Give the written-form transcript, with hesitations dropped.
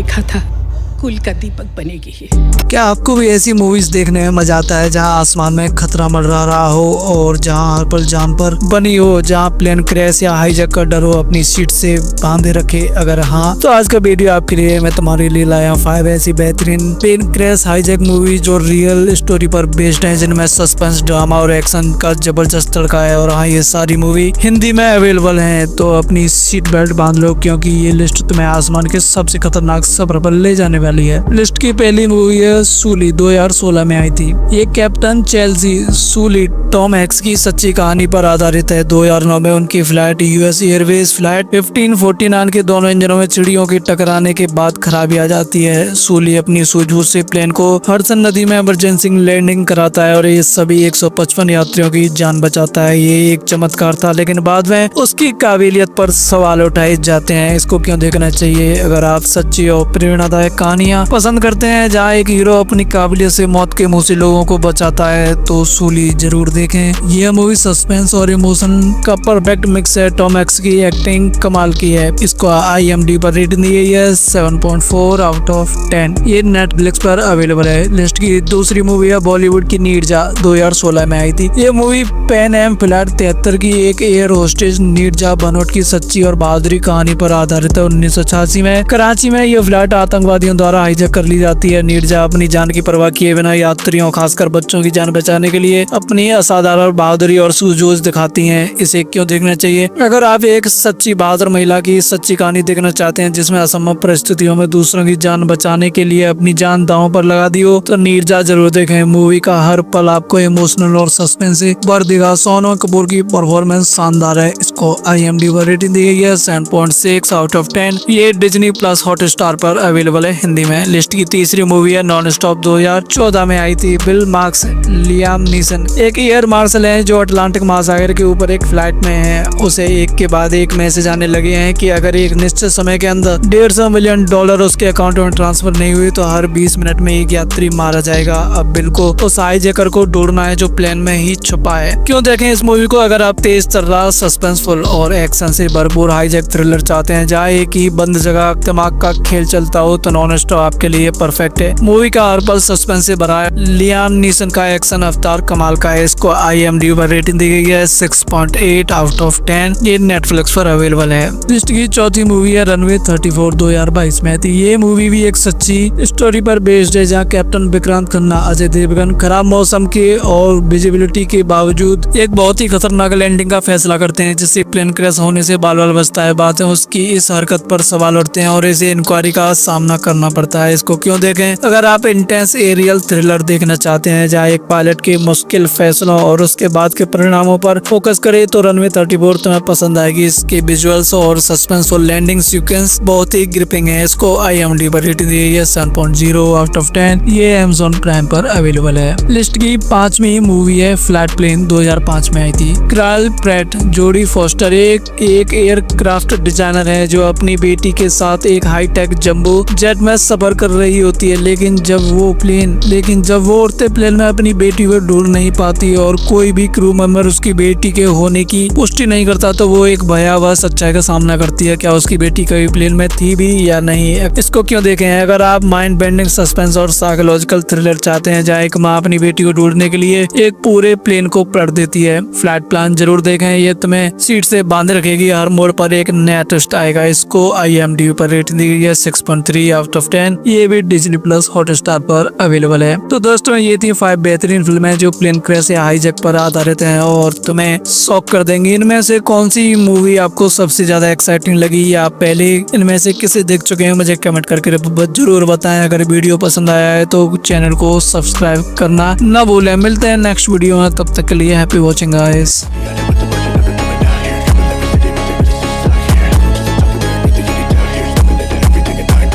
लिखा था कुल का दीपक बनेगी ही। क्या आपको भी ऐसी मूवीज देखने में मजा आता है जहां आसमान में खतरा मंडरा रहा हो और जहां हर पल जान पर बनी हो, जहां प्लेन क्रैश या हाईजैक का डर हो अपनी सीट से बांधे रखे? अगर हाँ तो आज का वीडियो आपके लिए मैं तुम्हारे लिए लाया 5 ऐसी बेहतरीन प्लेन क्रैश हाईजैक मूवी जो रियल स्टोरी पर बेस्ड है, जिनमें सस्पेंस, ड्रामा और एक्शन का जबरदस्त तड़का है। और हाँ, ये सारी मूवी हिंदी में अवेलेबल है, तो अपनी सीट बेल्ट बांध लो क्योंकि ये लिस्ट तुम्हें आसमान के सबसे खतरनाक सफर पर ले जाने वाली है। लिस्ट की पहली मूवी है सूली, 2016 में आई थी। ये कैप्टन चेल्सी सूली टॉम हैंक्स की सच्ची कहानी पर आधारित है। 2009 में उनकी फ्लाइट यूएस एयरवेज फ्लाइट 1549 के दोनों इंजनों में चिड़ियों की टकराने के बाद खराबी आ जाती है। सूली अपनी सूझबूझ से प्लेन को हडसन नदी में इमरजेंसी लैंडिंग कराता है और ये सभी 155 यात्रियों की जान बचाता है। ये एक चमत्कार था, लेकिन बाद में उसकी काबिलियत पर सवाल उठाए जाते हैं। इसको क्यों देखना चाहिए? अगर आप सच्ची और प्रेरणादायक कहानियां पसंद करते हैं जहाँ एक हीरो अपनी काबिलियत से मौत के मुंह से लोगों को बचाता है तो सूली जरूर देखें। यह मूवी सस्पेंस और इमोशन का परफेक्ट मिक्स है। टॉम हैंक्स की एक्टिंग कमाल की है। इसको IMDb पर रेटिंग दी गई है 7.4 आउट ऑफ 10। ये नेटफ्लिक्स पर अवेलेबल है। लिस्ट की दूसरी मूवी है बॉलीवुड की नीरजा, 2016 में आई थी। ये मूवी पैन एम फ्लाइट 73 की एक एयर होस्टेज नीरजा बनोट की सच्ची और बहादुरी कहानी पर आधारित है। 1986 में कराची में यह फ्लाइट आतंकवादियों द्वारा हाईजैक कर ली जाती है। नीरजा अपनी जान की परवाह किए बिना यात्रियों, खासकर बच्चों की जान बचाने के लिए अपनी असाधारण बहादुरी और सूझबूझ दिखाती हैं। इसे क्यों देखना चाहिए? अगर आप एक सच्ची बहादुर महिला की सच्ची कहानी देखना चाहते हैं जिसमें असंभव परिस्थितियों में दूसरों की जान बचाने के लिए अपनी जान दांव पर लगा दी हो, तो नीरजा जरूर देखें। मूवी का हर पल आपको इमोशनल और सस्पेंस से भर देगा। सोनम कपूर की परफॉर्मेंस शानदार है। इसको IMDb पर रेटिंग दी गई है 7.6 आउट ऑफ 10। ये डिज्नी प्लस हॉटस्टार पर अवेलेबल है हिंदी में। लिस्ट की तीसरी मूवी है नॉन स्टॉप, 2014 में आई थी। बिल मार्क्स, लियाम नीसन एक एयर मार्शल है जो अटलांटिक महासागर के ऊपर एक फ्लाइट में है। उसे एक के बाद एक मैसेज आने लगे हैं कि अगर एक निश्चित समय के अंदर $150 मिलियन उसके अकाउंट में ट्रांसफर नहीं हुई तो हर 20 मिनट में एक यात्री मारा जाएगा। अब बिल को उस हाईजैकर को ढूंढना है जो प्लेन में ही छुपा है। क्यों देखें इस मूवी को? अगर आप तेज तर्रार, सस्पेंसफुल और एक्शन से भरपूर हाईजैक थ्रिलर चाहते हैं जहाँ एक ही बंद जगह दिमाग का खेल चलता हो, तो नॉन स्टॉप आपके लिए परफेक्ट है। मूवी का हर पल सस्पेंस से भरा है। लियाम नीसन का एक्शन अवतार कमाल का है। इसको IMDb पर रेटिंग दी गई है 6.8 आउट ऑफ 10। ये नेटफ्लिक्स पर अवेलेबल है। लिस्ट की चौथी मूवी है रनवे 34, 2022 में थी। ये मूवी भी एक सच्ची स्टोरी पर बेस्ड है जहाँ कैप्टन विक्रांत खन्ना, अजय देवगन खराब मौसम के और विजिबिलिटी के बावजूद एक बहुत ही खतरनाक लैंडिंग का फैसला करते हैं जिससे प्लेन क्रैश होने से बाल बाल बचता है। बाद में उसकी इस हरकत पर सवाल उठते हैं और इसे इंक्वायरी का सामना करना पड़ता है। इसको क्यों देखें? अगर आप इंटेंस एरियल थ्रिलर देखना चाहते हैं जहाँ एक पायलट के मुश्किल फैसलों और उसके बाद के परिणामों पर फोकस करे तो रनवे 34 तुम्हें पसंद आएगी। इसके विजुअल्स और सस्पेंसफुल लैंडिंग सीक्वेंस बहुत ही ग्रिपिंग है। इसको IMDb पर रेटिंग दी गई है 7.0 आउट ऑफ 10। ये Amazon प्राइम पर अवेलेबल है। लिस्ट की पांचवी मूवी है फ्लाइट प्लेन, 2005 में आई थी। क्राइल प्रैट, जोडी फोस्टर एक एयरक्राफ्ट डिजाइनर है जो अपनी बेटी के साथ एक हाईटेक जंबो जेट में सफर कर रही होती है, लेकिन जब वो उड़ते प्लेन में अपनी बेटी को ढूंढ नहीं पाती और कोई भी क्रू मेंबर उसकी बेटी के होने की पुष्टि नहीं करता तो वो एक भयावह सच्चाई का सामना करती है। क्या उसकी बेटी कभी प्लेन में थी भी या नहीं? इसको क्यों देखें? अगर आप माइंड बेंडिंग सस्पेंस और साइकोलॉजिकल थ्रिलर चाहते हैं जहाँ एक माँ अपनी बेटी को ढूंढने के लिए एक पूरे प्लेन को पलट देती है, फ्लाइट प्लान जरूर देखें। ये तुम्हें सीट से बांधे रखेगी। हर मोड़ पर एक नया ट्विस्ट आएगा। इसको IMDb पर रेटिंग दी गई है 6.3 आउट ऑफ 10। ये भी डिज्नी प्लस हॉटस्टार पर अवेलेबल है। तो दोस्तों, ये थी 5 बेहतरीन फिल्में जो प्लेन क्रैश या हाईजैक पर आधारित हैं और तुम्हें शॉक कर देंगी। इनमें से कौन सी मूवी आपको सबसे ज्यादा एक्साइटिंग लगी या पहले इनमें से किसे देख चुके हैं? मुझे कमेंट करके जरूर बताएं। अगर वीडियो पसंद आया है तो चैनल को सब्सक्राइब करना ना भूलें। मिलते हैं नेक्स्ट वीडियो में, तब तक के लिए हैप्पी वॉचिंग गाइस।